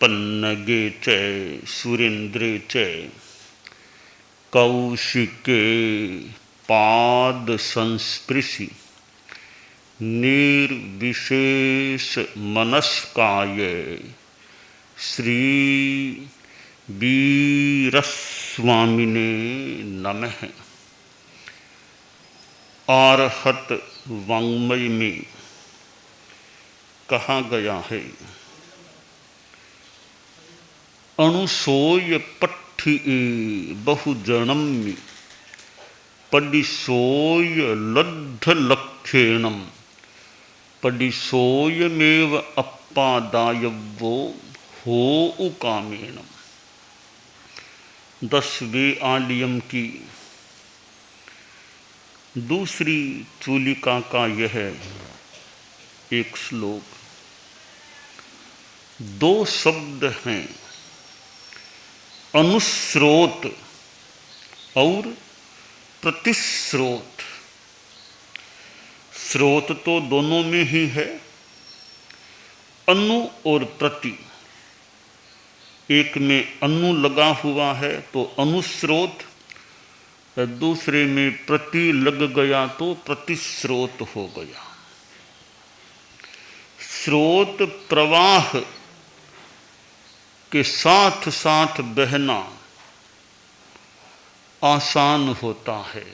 पन्नगे च सुरेन्द्रे च कौशिके पाद संस्पृशि निर्विशेष मनस्काय श्री वीरस्वामिने नमः। आर्हत वाङ्मय में कहा गया है, अणुसोय पट्ठि बहुजनम्य पडिसोय लब्ध लक्षेणम पडिसोयमेव अप्पादायवो हो उकामेणम। 10वें आलियम की दूसरी चूलिका का यह एक श्लोक। 2 शब्द हैं, अनुस्रोत और प्रतिस्रोत। स्रोत तो दोनों में ही है, अनु और प्रति। एक में अनु लगा हुआ है तो अनुस्रोत, दूसरे में प्रति लग गया तो प्रतिस्रोत हो गया। स्रोत प्रवाह के साथ साथ बहना आसान होता है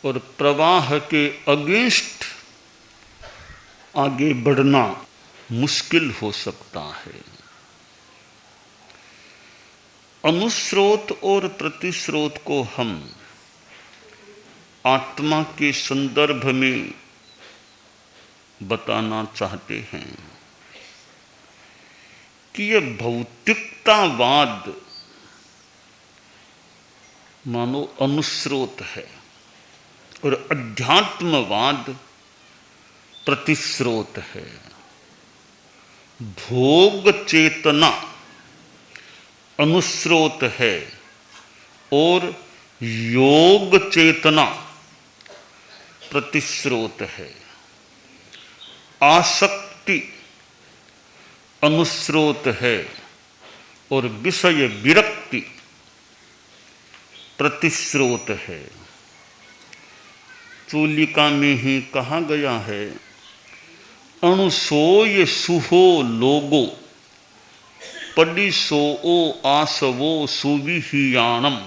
और प्रवाह के अगेंस्ट आगे बढ़ना मुश्किल हो सकता है। अनुस्रोत और प्रतिस्रोत को हम आत्मा के संदर्भ में बताना चाहते हैं कि यह भौतिकतावाद मानो अनुस्रोत है और अध्यात्मवाद प्रतिस्रोत है। भोग चेतना अनुस्रोत है और योग चेतना प्रतिस्रोत है। आसक्ति अनुस्रोत है और विषय विरक्ति प्रतिस्रोत है। चूलिका में ही कहा गया है, अणुसोय सुहो लोगो पडिसो ओ आसवो सुविहियाणम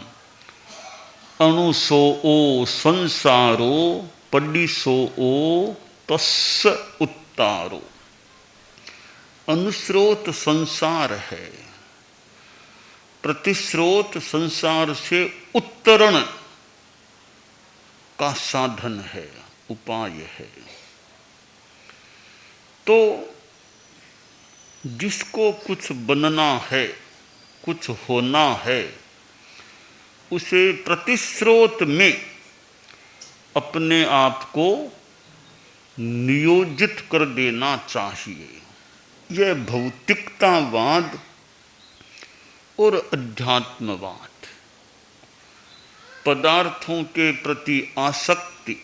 अणुसो ओ संसारो पडिसो ओ तस्स उत्तारो। अनुस्रोत संसार है, प्रतिस्रोत संसार से उत्तरण का साधन है, उपाय है। तो जिसको कुछ बनना है, कुछ होना है, उसे प्रतिस्रोत में अपने आप को नियोजित कर देना चाहिए। यह भौतिकतावाद और अध्यात्मवाद, पदार्थों के प्रति आसक्ति,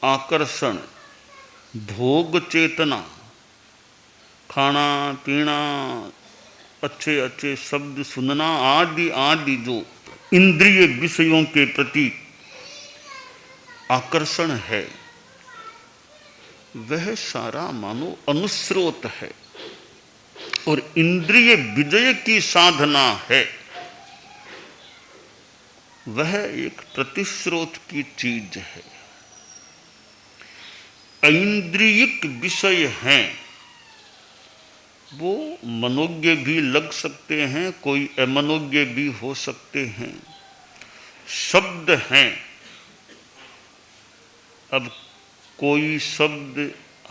आकर्षण, भोग चेतना, खाना पीना, अच्छे अच्छे शब्द सुनना आदि आदि जो इंद्रिय विषयों के प्रति आकर्षण है, वह सारा मानो अनुस्रोत है और इंद्रिय विजय की साधना है, वह एक प्रतिस्रोत की चीज है। ऐन्द्रियिक विषय हैं, वो मनोज्ञ भी लग सकते हैं, कोई अमनोज्ञ भी हो सकते हैं। शब्द हैं, अब कोई शब्द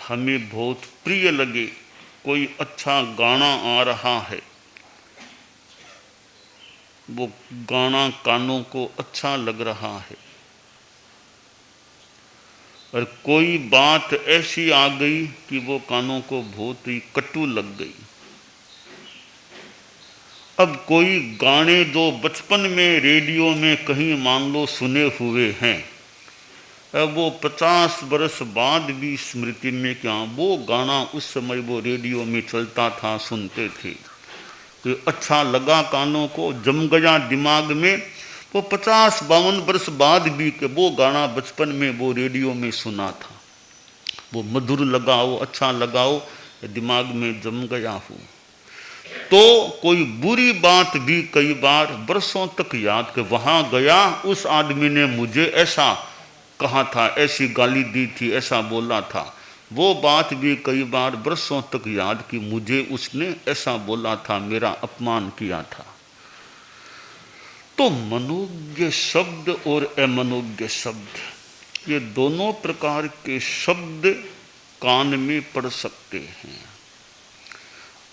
हमें बहुत प्रिय लगे, कोई अच्छा गाना आ रहा है, वो गाना कानों को अच्छा लग रहा है, और कोई बात ऐसी आ गई कि वो कानों को बहुत ही कटु लग गई। अब कोई गाने जो बचपन में रेडियो में कहीं मान लो सुने हुए हैं, अब वो 50 बरस बाद भी स्मृति में, क्या वो गाना उस समय वो रेडियो में चलता था, सुनते थे। ये अच्छा लगा कानों को, जम गया दिमाग में। वो 50-52 वर्ष बाद भी कि वो गाना बचपन में वो रेडियो में सुना था, वो मधुर लगा, वो अच्छा लगा, वो दिमाग में जम गया हूँ। तो कोई बुरी बात भी कई बार बरसों तक याद, कि वहाँ गया उस आदमी ने मुझे ऐसा कहा था, ऐसी गाली दी थी, ऐसा बोला था, वो बात भी कई बार बरसों तक याद कि मुझे उसने ऐसा बोला था, मेरा अपमान किया था। तो मनोज्ञ शब्द और अमनोज्ञ शब्द, ये दोनों प्रकार के शब्द कान में पड़ सकते हैं।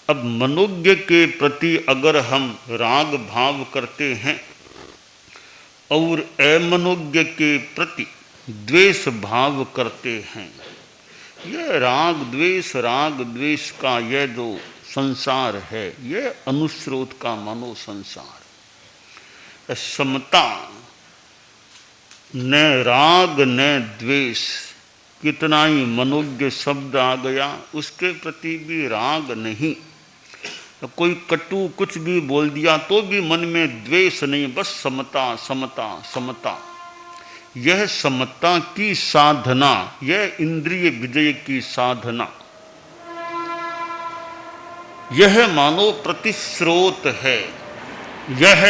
अब मनोज्ञ के प्रति अगर हम राग भाव करते हैं और अमनोज्ञ के प्रति द्वेष भाव करते हैं, यह राग द्वेष का यह जो संसार है, यह अनुस्रोत का मानो संसार। समता, न राग न द्वेष, कितना ही मनोज्ञ शब्द आ गया, उसके प्रति भी राग नहीं। कोई कटु कुछ भी बोल दिया तो भी मन में द्वेष नहीं, बस समता समता समता। यह समता की साधना, यह इंद्रिय विजय की साधना, यह मानो प्रतिस्रोत है, यह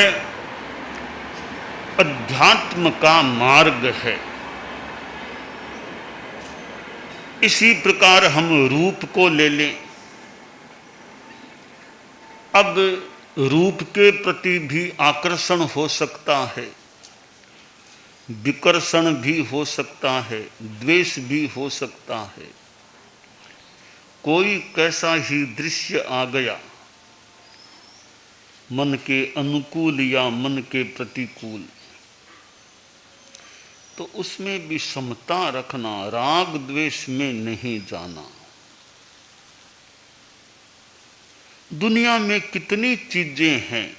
अध्यात्म का मार्ग है। इसी प्रकार हम रूप को ले लें। अब रूप के प्रति भी आकर्षण हो सकता है, विकर्षण भी हो सकता है, द्वेष भी हो सकता है। कोई कैसा ही दृश्य आ गया मन के अनुकूल या मन के प्रतिकूल, तो उसमें भी समता रखना, राग द्वेष में नहीं जाना। दुनिया में कितनी चीजें हैं,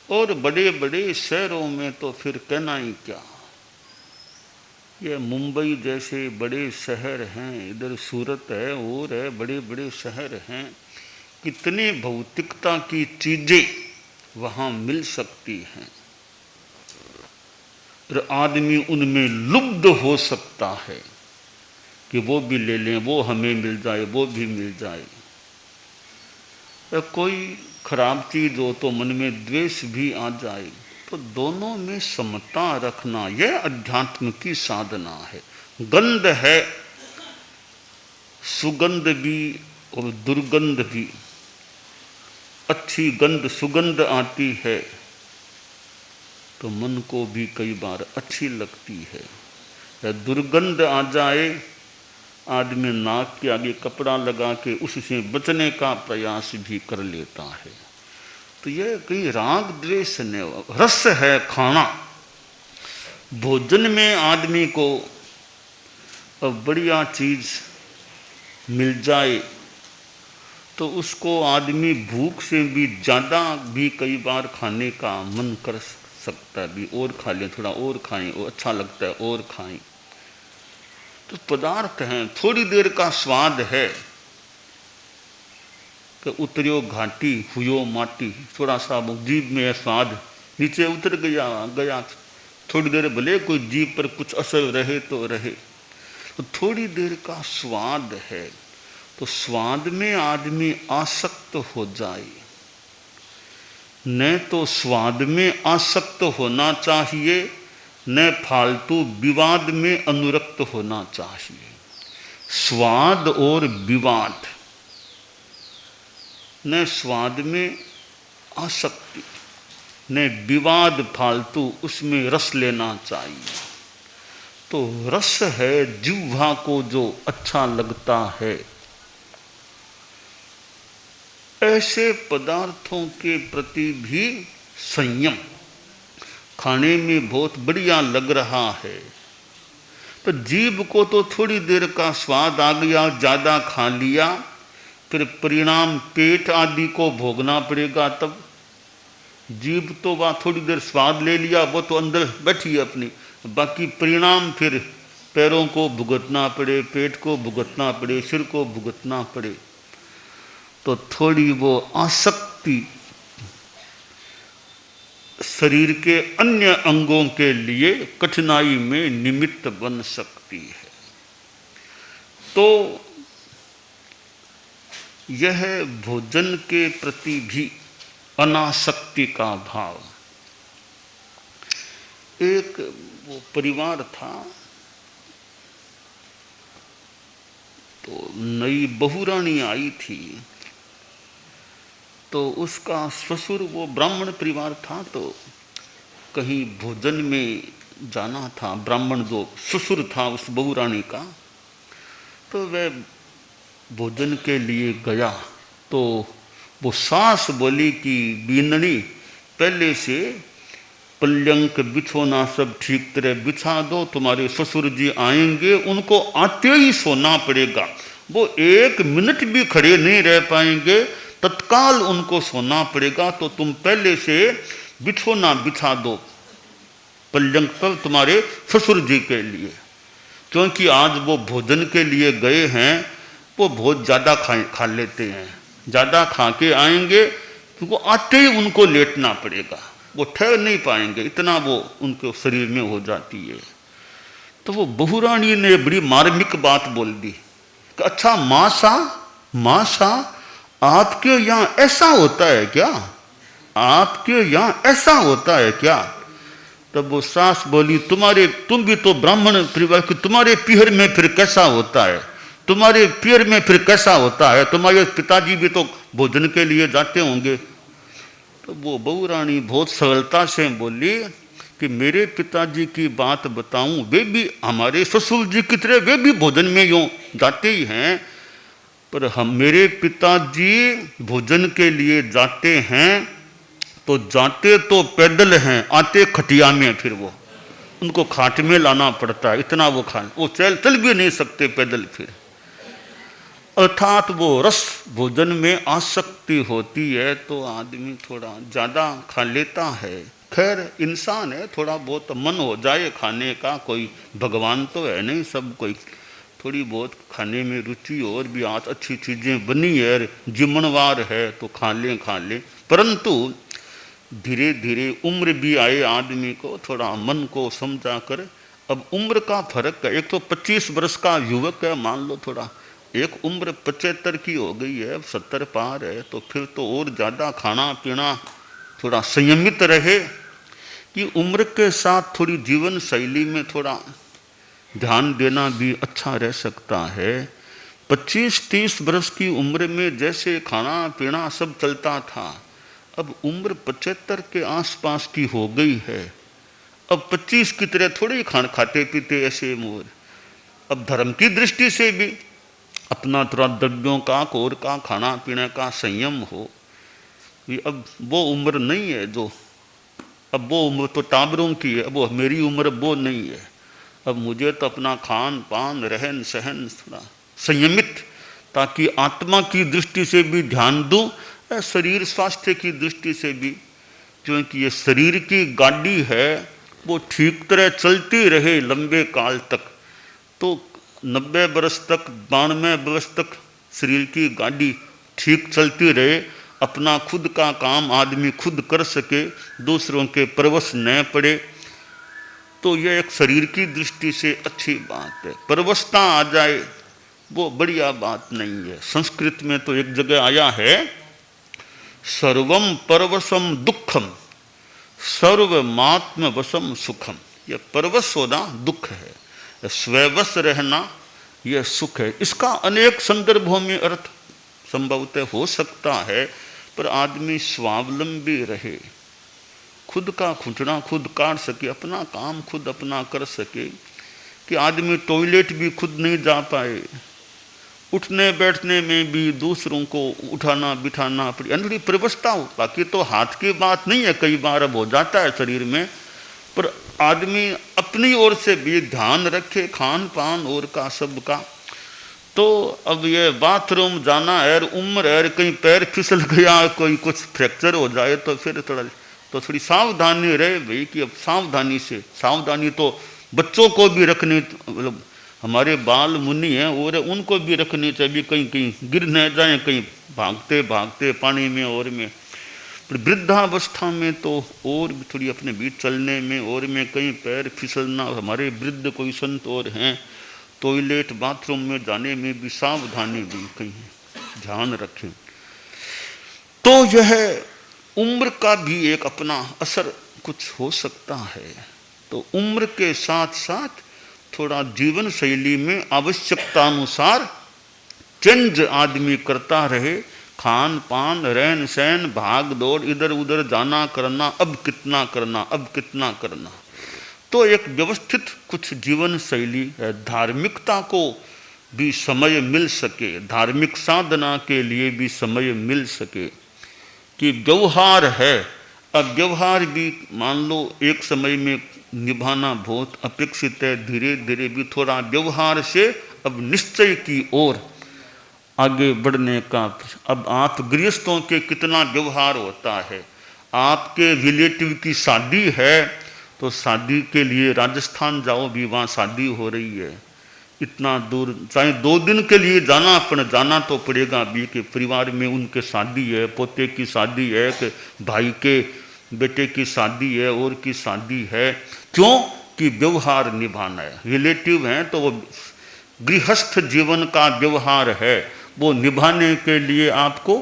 और बड़े बड़े शहरों में तो फिर कहना ही क्या। ये मुंबई जैसे बड़े शहर हैं, इधर सूरत है और है, बड़े बड़े शहर हैं, कितनी भौतिकता की चीजें वहाँ मिल सकती हैं, और आदमी उनमें लुब्ध हो सकता है कि वो भी ले लें, वो हमें मिल जाए, वो भी मिल जाए। कोई खराब चीज हो तो मन में द्वेष भी आ जाए, तो दोनों में समता रखना, यह अध्यात्म की साधना है। गंध है, सुगंध भी और दुर्गंध भी। अच्छी गंध सुगंध आती है तो मन को भी कई बार अच्छी लगती है। या दुर्गंध आ जाए, आदमी नाक के आगे कपड़ा लगा के उससे बचने का प्रयास भी कर लेता है। तो यह कहीं राग द्वेष नहीं, रस है खाना। भोजन में आदमी को बढ़िया चीज मिल जाए तो उसको आदमी भूख से भी ज़्यादा भी कई बार खाने का मन कर सकता है, भी और खा लें, थोड़ा और खाएं, और अच्छा लगता है और खाएं। तो पदार्थ हैं, थोड़ी देर का स्वाद है कि उतरियो घाटी हुयो माटी, थोड़ा सा जीभ में स्वाद नीचे उतर गया, थोड़ी देर भले कोई जीभ पर कुछ असर रहे तो रहे, तो थोड़ी देर का स्वाद है। तो स्वाद में आदमी आसक्त हो जाए, न तो स्वाद में आसक्त होना चाहिए, न फालतू विवाद में अनुरक्त होना चाहिए। स्वाद और विवाद, न स्वाद में आसक्ति, न विवाद फालतू, उसमें रस लेना चाहिए। तो रस है जिह्वा को जो अच्छा लगता है। ऐसे पदार्थों के प्रति भी संयम। खाने में बहुत बढ़िया लग रहा है तो जीभ को तो थोड़ी देर का स्वाद आ गया, ज़्यादा खा लिया, फिर परिणाम पेट आदि को भोगना पड़ेगा। तब जीभ तो वह थोड़ी देर स्वाद ले लिया, वो तो अंदर बैठी है अपनी, बाकी परिणाम फिर पैरों को भुगतना पड़े, पेट को भुगतना पड़े, सिर को भुगतना पड़े। तो थोड़ी वो आसक्ति शरीर के अन्य अंगों के लिए कठिनाई में निमित्त बन सकती है। तो यह भोजन के प्रति भी अनासक्ति का भाव। एक वो परिवार था, तो नई बहुरानी आई थी, तो उसका ससुर, वो ब्राह्मण परिवार था, तो कहीं भोजन में जाना था। ब्राह्मण जो ससुर था उस बहुरानी का, तो वह भोजन के लिए गया। तो वो सास बोली कि बीननी पहले से पल्यंक बिछोना सब ठीक तरह बिछा दो, तुम्हारे ससुर जी आएंगे, उनको आते ही सोना पड़ेगा, वो 1 मिनट भी खड़े नहीं रह पाएंगे, तत्काल उनको सोना पड़ेगा, तो तुम पहले से बिछोना बिछा दो पल्यंक पर तुम्हारे ससुर जी के लिए, क्योंकि आज वो भोजन के लिए गए हैं, वो बहुत ज़्यादा खा लेते हैं, ज़्यादा खा के आएंगे, तो आते ही उनको लेटना पड़ेगा, वो ठहर नहीं पाएंगे, इतना वो उनके शरीर में हो जाती है। तो वो बहुरानी ने बड़ी मार्मिक बात बोल दी कि अच्छा मासा आपके यहाँ ऐसा होता है क्या? आपके यहाँ ऐसा होता है क्या? तब वो सास बोली, तुम भी तो ब्राह्मण परिवार की, तुम्हारे पीहर में फिर कैसा होता है? तुम्हारे पीहर में फिर कैसा होता है? तुम्हारे पिताजी भी तो भोजन के लिए जाते होंगे। तो वो बहुरानी बहुत सरलता से बोली कि मेरे पिताजी की बात बताऊं, वे भी हमारे ससुर जी की तरह वे भी भोजन में यूं जाते ही हैं, पर मेरे पिताजी भोजन के लिए जाते हैं तो जाते तो पैदल हैं, आते खटिया में, फिर वो उनको खाट में लाना पड़ता है, इतना वो चल भी नहीं सकते पैदल। फिर अर्थात वो रस भोजन में आसक्ति होती है तो आदमी थोड़ा ज़्यादा खा लेता है। खैर इंसान है, थोड़ा बहुत मन हो जाए खाने का, कोई भगवान तो है नहीं, सब कोई थोड़ी बहुत खाने में रुचि, और भी आज अच्छी चीज़ें बनी है, जिम्मनवार है तो खा लें, परंतु धीरे धीरे उम्र भी आए आदमी को, थोड़ा मन को समझा कर। अब उम्र का फर्क है, एक तो 25 वर्ष का युवक है मान लो, थोड़ा एक उम्र 75 की हो गई है, 70 पार है, तो फिर तो और ज़्यादा खाना पीना थोड़ा संयमित रहे, कि उम्र के साथ थोड़ी जीवन शैली में थोड़ा ध्यान देना भी अच्छा रह सकता है। 25-30 वर्ष की उम्र में जैसे खाना पीना सब चलता था, अब उम्र 75 के आसपास की हो गई है, अब 25 की तरह थोड़ी खाते पीते ऐसे मोर। अब धर्म की दृष्टि से भी अपना थोड़ा द्रव्यों का, कोर का, खाना पीने का संयम हो। अब वो उम्र नहीं है जो, अब वो उम्र तो टाबरों की है, अब वो मेरी उम्र वो नहीं है। अब मुझे तो अपना खान पान रहन सहन थोड़ा संयमित, ताकि आत्मा की दृष्टि से भी ध्यान दूं, शरीर स्वास्थ्य की दृष्टि से भी, क्योंकि ये शरीर की गाड़ी है, वो ठीक तरह चलती रहे लंबे काल तक, तो 90 वर्ष तक, 92 वर्ष तक शरीर की गाड़ी ठीक चलती रहे, अपना खुद का काम आदमी खुद कर सके, दूसरों के परवश न पड़े, तो यह एक शरीर की दृष्टि से अच्छी बात है। परवशता आ जाए वो बढ़िया बात नहीं है। संस्कृत में तो एक जगह आया है, सर्वम परवशम दुखम सर्वमात्म वशम सुखम। यह परवश होना दुख है, स्ववश रहना यह सुख है। इसका अनेक संदर्भों में अर्थ संभवतः हो सकता है, पर आदमी स्वावलंबी रहे, खुद का खुचना खुद काट सके, अपना काम खुद अपना कर सके, कि आदमी टॉयलेट भी खुद नहीं जा पाए, उठने बैठने में भी दूसरों को उठाना बिठाना पड़े, अनड़ी प्रवस्था हो। बाकी तो हाथ की बात नहीं है, कई बार अब हो जाता है शरीर में, पर आदमी अपनी ओर से भी ध्यान रखे, खान पान और का सब का। तो अब ये बाथरूम जाना है, उम्र है, कहीं पैर फिसल गया, कोई कुछ फ्रैक्चर हो जाए, तो फिर थोड़ी सावधानी रहे भाई, कि अब सावधानी से, सावधानी तो बच्चों को भी रखनी, मतलब हमारे बाल मुनि हैं और उनको भी रखनी चाहिए, कहीं कहीं गिर न जाए, कहीं भागते भागते पानी में और में, पर वृद्धावस्था में तो और भी थोड़ी अपने बीच चलने में और में कहीं पैर फिसलना, हमारे वृद्ध कोई संत और हैं, टॉयलेट बाथरूम में जाने में भी सावधानी भी कहीं ध्यान रखें। तो यह उम्र का भी एक अपना असर कुछ हो सकता है। तो उम्र के साथ साथ थोड़ा जीवन शैली में आवश्यकता अनुसार चेंज आदमी करता रहे, खान पान रहन सहन भाग दौड़ इधर उधर जाना करना, अब कितना करना अब कितना करना। तो एक व्यवस्थित कुछ जीवन शैली है, धार्मिकता को भी समय मिल सके, धार्मिक साधना के लिए भी समय मिल सके। कि व्यवहार है, अब व्यवहार भी मान लो एक समय में निभाना बहुत अपेक्षित है, धीरे धीरे भी थोड़ा व्यवहार से अब निश्चय की ओर आगे बढ़ने का। अब आप गृहस्थों के कितना व्यवहार होता है, आपके रिलेटिव की शादी है तो शादी के लिए राजस्थान जाओ, भी वहाँ शादी हो रही है, इतना दूर चाहे 2 दिन के लिए जाना पड़े, जाना तो पड़ेगा भी कि परिवार में उनके शादी है, पोते की शादी है, कि भाई के बेटे की शादी है और की शादी है। क्यों कि व्यवहार निभाना है, रिलेटिव हैं तो वो गृहस्थ जीवन का व्यवहार है, वो निभाने के लिए आपको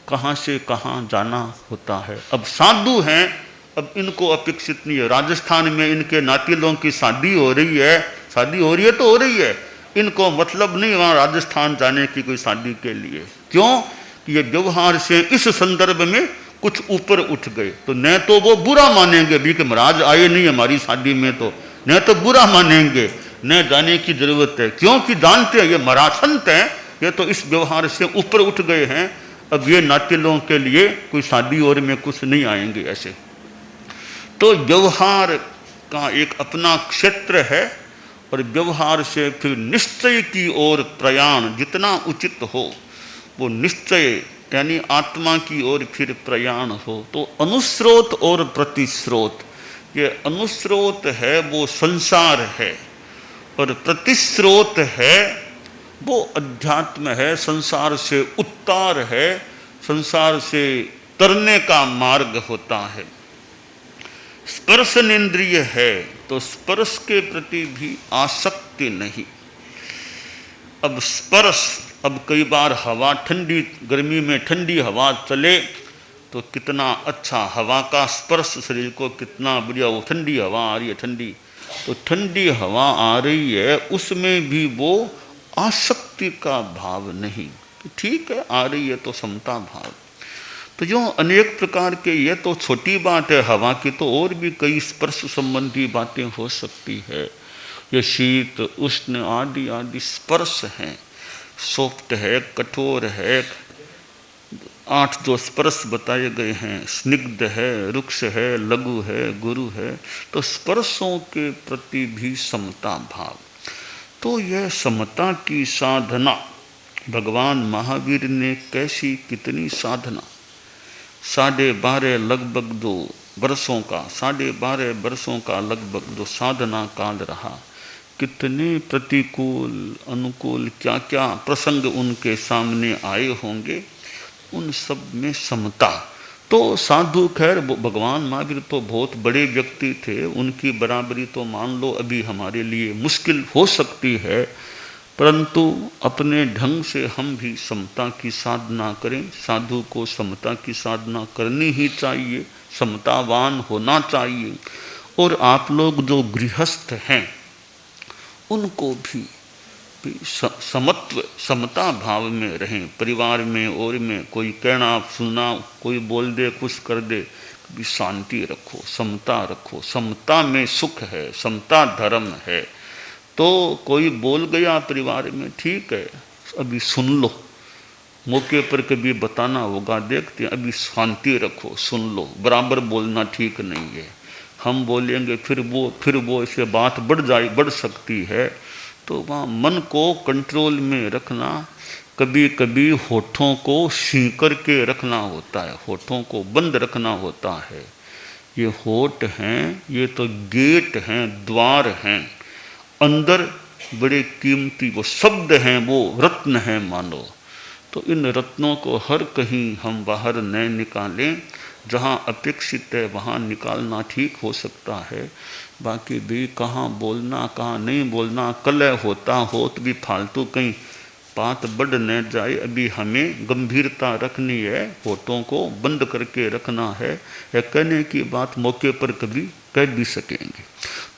कहाँ से कहाँ जाना होता है। अब साधु हैं, अब इनको अपेक्षित नहीं है, राजस्थान में इनके नातिलों की शादी हो रही है, शादी हो रही है तो हो रही है, इनको मतलब नहीं वहाँ राजस्थान जाने की कोई शादी के लिए। क्यों कि ये व्यवहार से इस संदर्भ में कुछ ऊपर उठ गए, तो न तो वो बुरा मानेंगे भी कि महाराज आए नहीं हमारी शादी में, तो न तो बुरा मानेंगे, न जाने की जरूरत है, क्योंकि जानते हैं ये महाराज संत हैं, ये तो इस व्यवहार से ऊपर उठ गए हैं, अब ये नातिलों के लिए कोई शादी और में कुछ नहीं आएंगे ऐसे। तो व्यवहार का एक अपना क्षेत्र है, और व्यवहार से फिर निश्चय की ओर प्रयाण जितना उचित हो, वो निश्चय यानी आत्मा की ओर फिर प्रयाण हो। तो अनुस्रोत और प्रतिस्रोत, ये अनुस्रोत है वो संसार है, और प्रतिस्रोत है वो अध्यात्म है, संसार से उत्तार है, संसार से तरने का मार्ग होता है। स्पर्शनेन्द्रिय है तो स्पर्श के प्रति भी आसक्ति नहीं। अब स्पर्श, अब कई बार हवा ठंडी, गर्मी में ठंडी हवा चले तो कितना अच्छा, हवा का स्पर्श शरीर को कितना बढ़िया, वो ठंडी हवा आ रही है, ठंडी, तो ठंडी हवा आ रही है, उसमें भी वो आसक्ति का भाव नहीं, तो ठीक है आ रही है तो समता भाव। तो जो अनेक प्रकार के, ये तो छोटी बात है हवा की, तो और भी कई स्पर्श संबंधी बातें हो सकती है, ये शीत उष्ण आदि आदि स्पर्श हैं, सॉफ्ट है कठोर है, 8 जो स्पर्श बताए गए हैं, स्निग्ध है, रुक्ष है, लघु है, गुरु है, तो स्पर्शों के प्रति भी समता भाव। तो यह समता की साधना भगवान महावीर ने कैसी कितनी साधना, 12.5 लगभग 2 वर्षों का, 12.5 वर्षों का लगभग जो साधना काल रहा, कितने प्रतिकूल अनुकूल क्या क्या प्रसंग उनके सामने आए होंगे, उन सब में समता। तो साधु खैर भगवान महावीर तो बहुत बड़े व्यक्ति थे, उनकी बराबरी तो मान लो अभी हमारे लिए मुश्किल हो सकती है, परंतु अपने ढंग से हम भी समता की साधना करें। साधु को समता की साधना करनी ही चाहिए, समतावान होना चाहिए। और आप लोग जो गृहस्थ हैं उनको भी समत्व समता भाव में रहें, परिवार में और में कोई कहना सुनना, कोई बोल दे कुछ कर दे, भी शांति रखो, समता रखो, समता में सुख है, समता धर्म है। तो कोई बोल गया परिवार में, ठीक है अभी सुन लो, मौके पर कभी बताना होगा, देखते हैं, अभी शांति रखो, सुन लो, बराबर बोलना ठीक नहीं है, हम बोलेंगे फिर वो इससे बात बढ़ सकती है। तो वहाँ मन को कंट्रोल में रखना, कभी कभी होठों को सींकर के रखना होता है, होठों को बंद रखना होता है। ये होठ हैं, ये तो गेट हैं, द्वार हैं, अंदर बड़े कीमती वो शब्द हैं, वो रत्न हैं मानो। तो इन रत्नों को हर कहीं हम बाहर न निकालें, जहाँ अपेक्षित है वहाँ निकालना ठीक हो सकता है, बाकी भी कहाँ बोलना कहाँ नहीं बोलना, कलह होता हो तो भी फालतू कहीं बात बढ़ न जाए। अभी हमें गंभीरता रखनी है, होठों को बंद करके रखना है, या कहने की बात मौके पर कभी कह भी सकेंगे।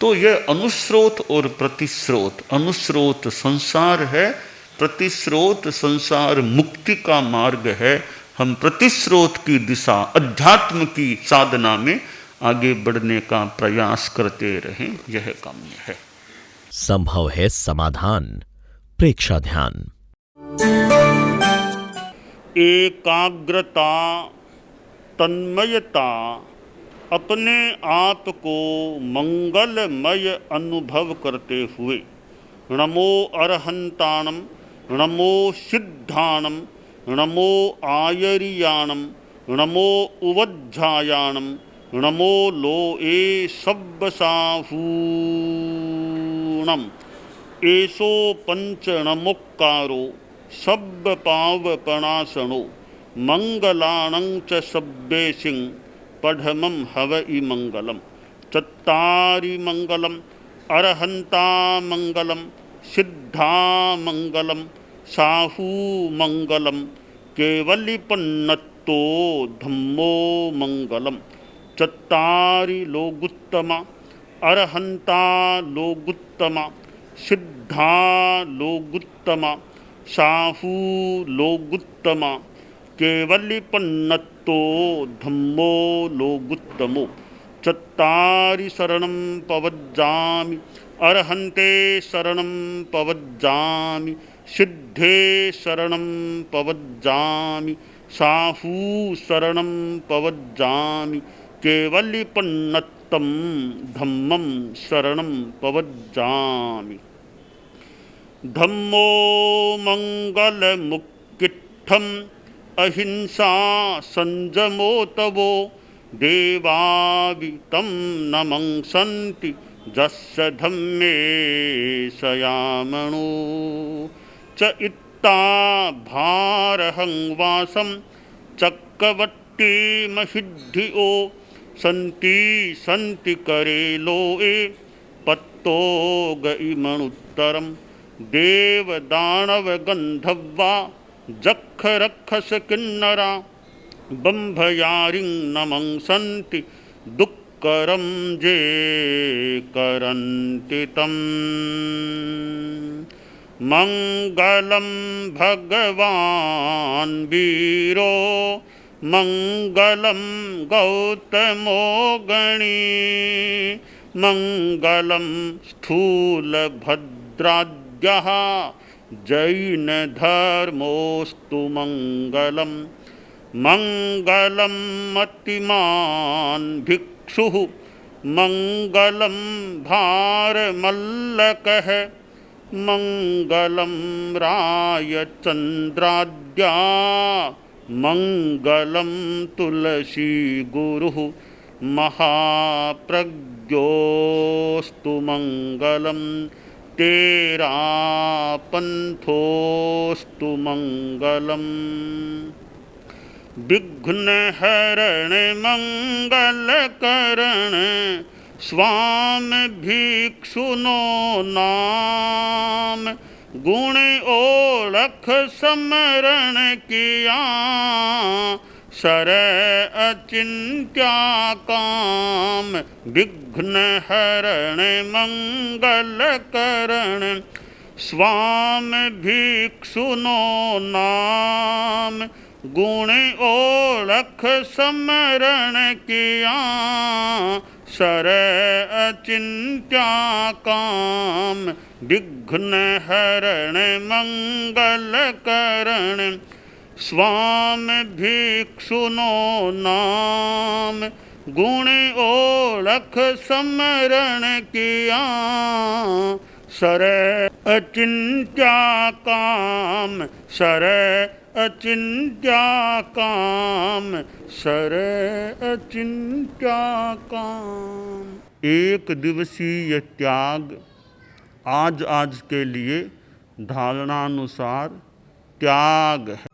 तो यह अनुस्रोत और प्रतिस्रोत, अनुस्रोत संसार है, प्रतिस्रोत संसार मुक्ति का मार्ग है। हम प्रतिस्रोत की दिशा अध्यात्म की साधना में आगे बढ़ने का प्रयास करते रहें, यह काम्य है। संभव है समाधान। प्रेक्षा ध्यान। एकाग्रता, तन्मयता, अपने आप को मंगलमय अनुभव करते हुए नमो अरहंताणम, नमो सिद्धाणम, नमो आयरियाणम, नमो उवज्झायाणम, नमो लोए सब्बसाहूणम, एसो पंचनमोक्कारो सब्ब पावपणासनो, मंगलाणं च सब्बेसिं पढ़मं हवइ मंगलम। चत्तारि मंगलम, अरहंता मंगलम, सिद्धा मंगलम, साहू मंगलम, केवलिपन्नत्तो धम्मो मंगलम। चत्तारि लोगुत्तमा, अरहंता लोगुत्तमा, सिद्धा लोगुत्तमा, साहू लोगुत्तमा, केवलिपन्नत्तो धम्मो लोगुत्तमो। चत्तारि शरणं पवज्जामि, अरहन्ते शरणं पवज्जामि, सिद्धे शरणं पवज्जामि, साहू शरणं पवज्जामि, केवलिपन्नत्तं धम्मं शरणं पवज्जामि। धम्मो मंगलमुक्किट्ठम् अहिंसा संजमो तवो, देवावितं नमंसन्ति जस्य धम्मे सयामणो। च इत्ता भारहं वासं चक्रवट्टी महिद्धियो, सन्ति सन्ति करे लोए पत्तो गइमणुत्तरम्। देव दानव गंधर्वा जख रक्षस किन्नरा, बंभयारिं नमंसन्ति दुक्करं जे करन्ति तम्। मंगलं भगवान् वीरो, मंगलं गौतमो गणी, मंगलं स्थूलभद्राद्यः जैन धर्मोस्तु मंगलम। मंगलम मतिमान् भिक्षुः, मंगलम भारमल्लकः, मंगलम रायचन्द्राद्या, मंगलम तुलसी गुरुः, महाप्रज्ञोस्तु मंगलम। तेरा पंथोस्तु मंगलम। विघ्न हरण मंगल करण, स्वामी भिक्षुनो नाम। गुण ओळख समरण किया, सर अचिंत्या काम। विघ्न हरण मंगल करण, स्वामी भिक्षुनो नाम। गुण ओळख समरण किया, सर अचिंत्या काम। विघ्न हरण मंगल करण, स्वामी भिक्षुनो नाम। गुण ओळख समरण किया, सर अचिंत्या काम। सर अचिंत्या काम, सर अचिंत्या काम। एक दिवसीय त्याग आज आज के लिए धारणानुसार त्याग है।